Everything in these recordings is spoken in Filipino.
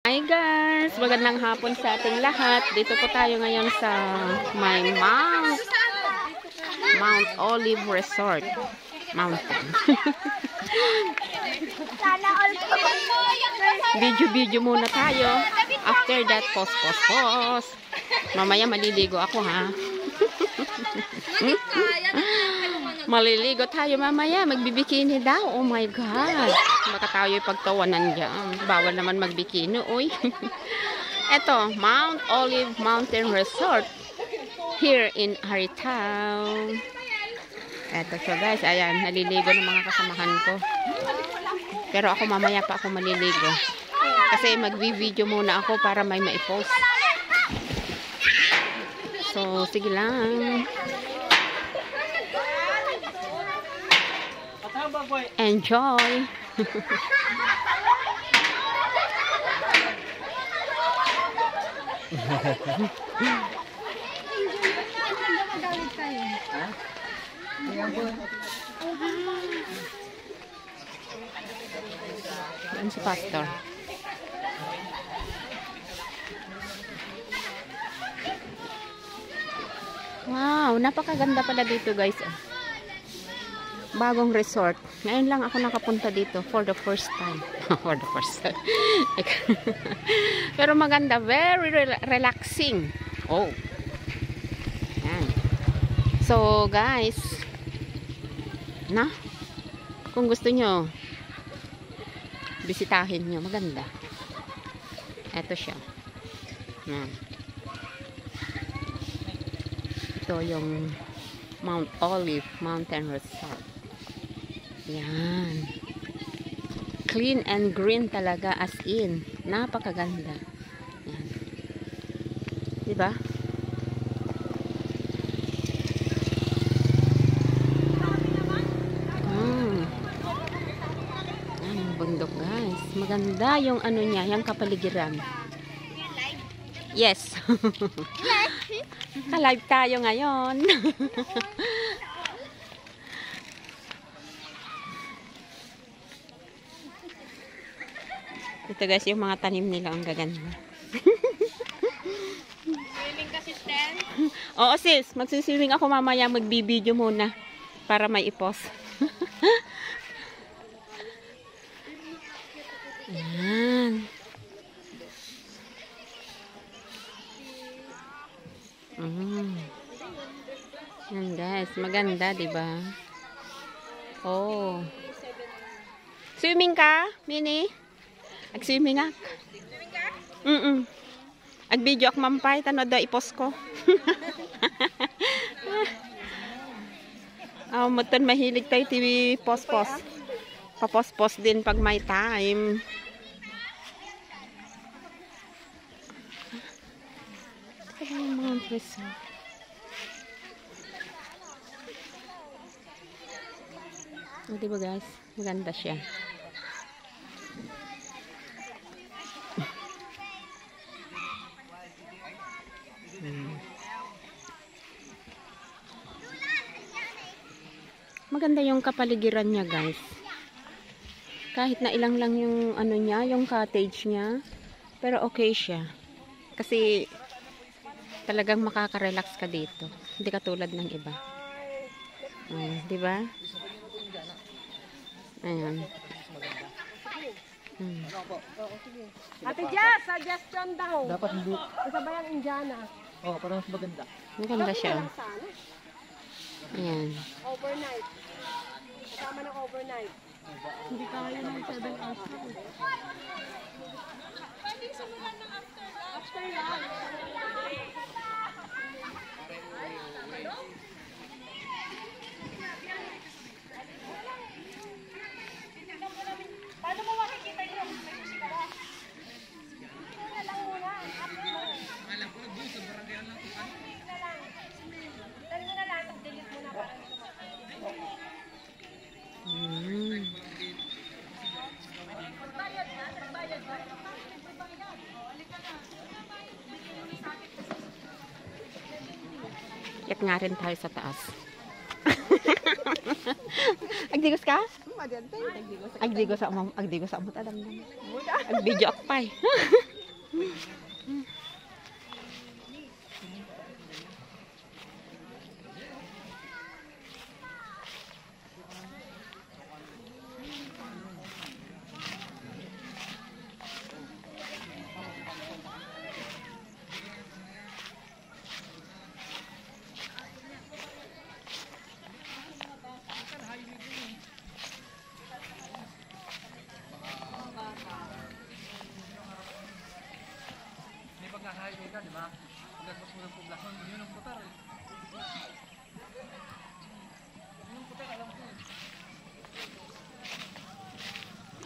Hi guys! Magandang hapon sa ating lahat. Dito po tayo ngayon sa may Mount Olive Resort. Mountain. Video muna tayo. After that, pause. Mamaya maliligo ako ha. Maliligo tayo mamaya. Magbibikini daw. Oh my God. Baka tayo pagtawanan dyan. Bawal naman magbikini. Uy. Ito, Mount Olive Mountain Resort. Here in Aritown. Ito so guys. Ayan. Naliligo ng mga kasamahan ko. Pero ako mamaya pa ako maliligo. Kasi magvi-video muna ako para may maipost. So, sige lang. Enjoy! Yan si Pastor. Wow, napakaganda pala dito guys. Bagong resort. Ngayon lang ako nakapunta dito for the first time. For the first time. Pero maganda, very relaxing. Oh. Yan. So guys, kung gusto nyo bisitahin nyo, maganda. Ito siya. Yan. Ito yung Mount Olive Mountain Resort. Yan. Clean and green talaga, as in. Napakaganda. Yan. Diba? Yan yung bundok guys. Maganda yung ano niya, yung kapaligiran. Yes. Ka-live tayo ngayon. Ito guys, yung mga tanim nila ang gaganda. Swimming ka sis Den? Oo sis, magsiswimming ako mamaya, magbibideo muna para may ipos. Ayan. Yan guys, maganda, diba? Oh. Swimming ka, Mini? Ag-swimming ak. Swimming ka? Ag-video ak mampay, tanood da ipos ko. Oh, mutan mahilig tayo TV pos-pos. Papos-pos din pag may time. Ito yung Mount Resort. O, diba guys? Maganda siya. Maganda yung kapaligiran niya guys. Kahit na ilang lang yung ano niya, yung cottage niya. Pero okay siya. Kasi talagang makaka-relax ka dito. Hindi katulad ng iba. Diba? Ayan. Ate Jess, suggestion daw. Dapat hindi. Kasabay ang Indiana. Oh, parang mas maganda. Maganda siya. Ayan. Overnight. Kasama ng overnight. Hindi kaya ng 7 hours. Pwedeng simulan ng after lunch. Paano mo makikita yun? May susi ka ba? Ito na lang muna. Alam ko, nag-buo sa barangay lang. Dali mo na lang. Delete mo na para Yak nga rin tayo sa taas. Agdigos ka? Agdigo sa amot alam naman. Agvideo akpay. Highway ka, di ba? Pagkatapos mo ng poblasyon, yun ang putar eh. Yung putar, alam ko eh.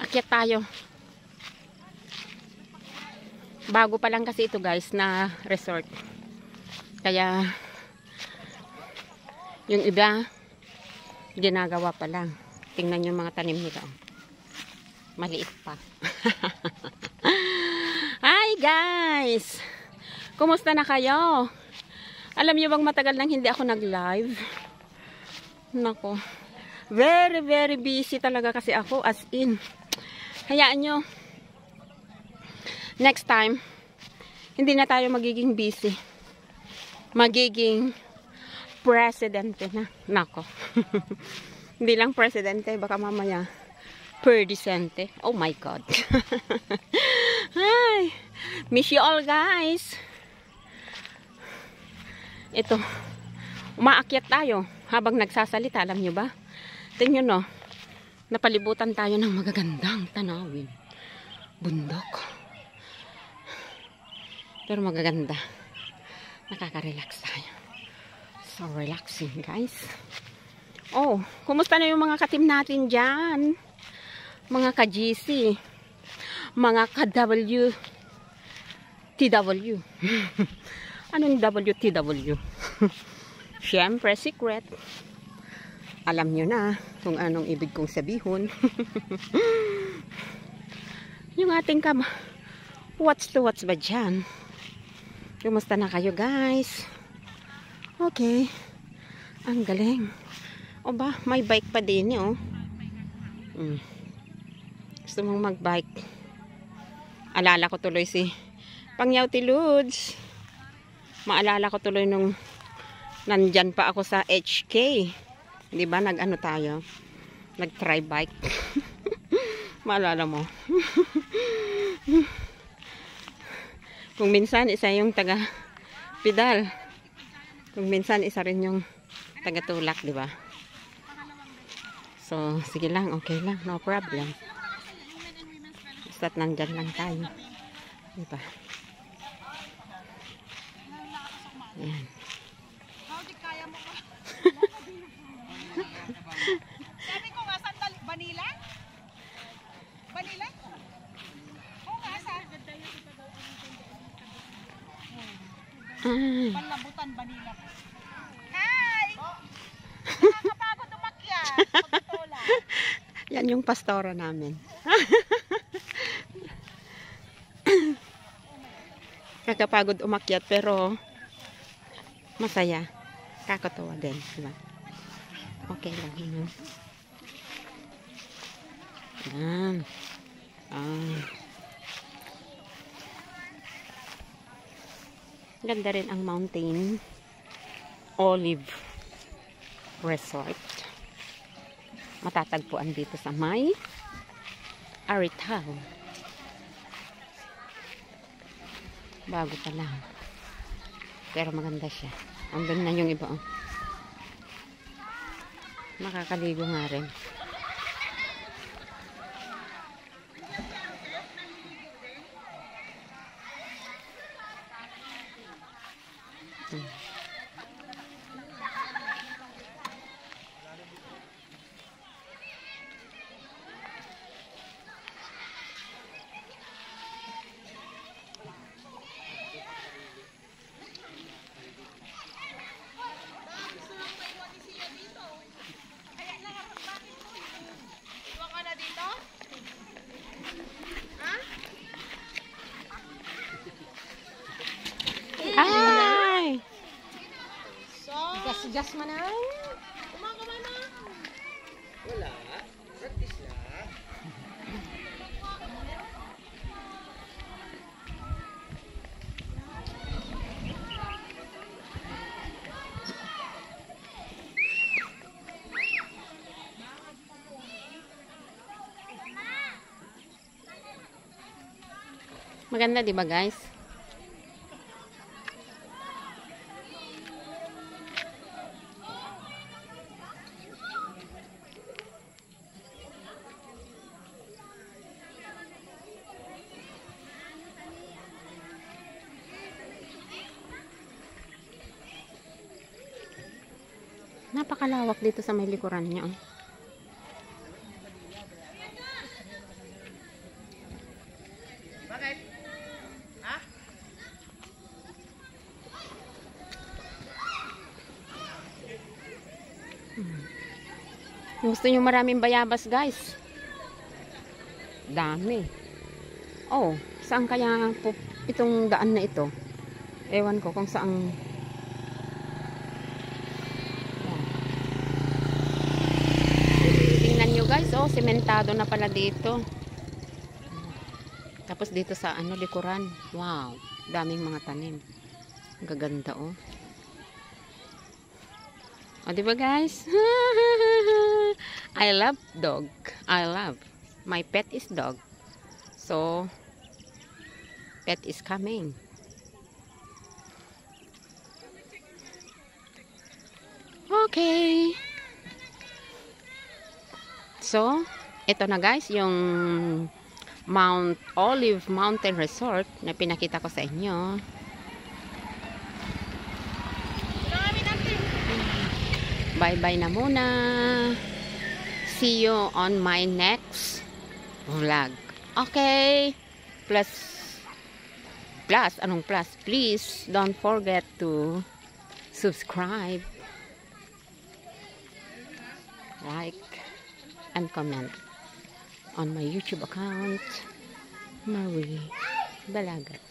Akyat tayo. Bago pa lang kasi ito guys na resort. Kaya yung iba ginagawa pa lang. Tingnan yung mga tanim nila. Maliit pa. Hi guys! Kumusta na kayo? Alam niyo bang matagal nang hindi ako nag-live? Nako. Very, very busy talaga kasi ako. As in. Hayaan nyo. Next time, hindi na tayo magiging busy. Magiging presidente na. Nako. Hindi lang presidente. Baka mamaya perdisente. Oh my God. Hi. Miss you all guys. Ito, umaakyat tayo habang nagsasalita, alam nyo ba? Tingnan nyo, napalibutan tayo ng magagandang tanawin. Bundok. Pero magaganda. Nakaka-relax tayo. So relaxing guys. Oh, kumusta na yung mga katim natin dyan? Mga ka-GC. Mga ka-W. TW. Anong WTW? Siyempre, secret. Alam nyo na kung anong ibig kong sabihin. Yung ating what's to what's ba dyan? Kumusta na kayo guys? Okay. Ang galing. O ba, may bike pa din eh, oh. Gusto mong mag-bike. Alala ko tuloy si Pangyawti Ludes. Maalala ko tuloy nung nandyan pa ako sa HK. Di ba? Nag-ano tayo? Nag-try bike. Maalala mo? Kung minsan, isa yung taga-pedal. Kung minsan, isa rin yung taga-tulak, di ba? So, sige lang. Okay lang. No problem. Basta't nandyan lang tayo. Di ba? Ayan. Kaya mo ba? Sabi ko nga, sandal, Vanilla? Vanilla? Oo nga, panlabutan, Vanilla. Hi! Nakakapagod umakyat. Pagkatola. Yan yung pastora namin. Kakapagod umakyat pero masaya. Kakatawa din. Diba? Okay lang yun. Yan. Ganda rin ang Mountain Olive Resort. Matatagpuan dito sa may Aritaw. Bago pa lang. Pero maganda siya. Andun na yung iba. Oh. Makakaligo nga rin. Ay! Gas man ay. Wala. Practice lang. Maganda, di ba guys? Napakalawak dito sa may likuran niya. Oh. Bakit? Ha? Gusto nyo maraming bayabas guys? Dami. Oh, saan kaya po itong daan na ito? Ewan ko kung saan. Tingnan nyo guys, oh, sementado na pala dito. Tapos dito sa ano, likuran. Wow, daming mga tanim. Ang gaganda, oh. O, diba guys? I love dog. I love. My pet is dog. So, pet is coming. Okay. So, ito na guys, yung Mount Olive Mountain Resort na pinakita ko sa inyo. Bye-bye na muna. See you on my next vlog. Okay? Anong plus? Please don't forget to subscribe, like, and comment on my YouTube account, Marie Balagat.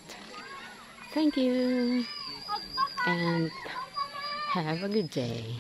Thank you, and have a good day.